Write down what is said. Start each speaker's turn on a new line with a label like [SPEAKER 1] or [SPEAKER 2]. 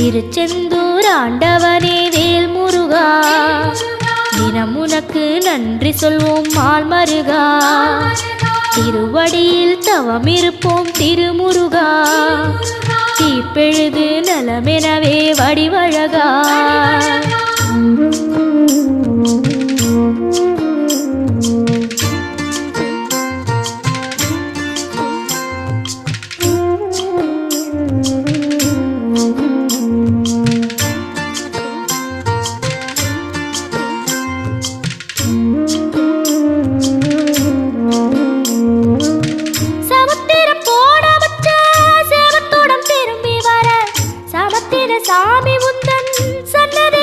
[SPEAKER 1] திருச்செந்தூர் ஆண்டவனே வேல் முருகா, தினம் உனக்கு நன்றி சொல்வோம் மால் மருகா. திருவடியில் தவம் இருப்போம் திருமுருகா, தீப்பெழுது நலமெனவே வடிவழகா. சாமி உந்தன் சன்னதி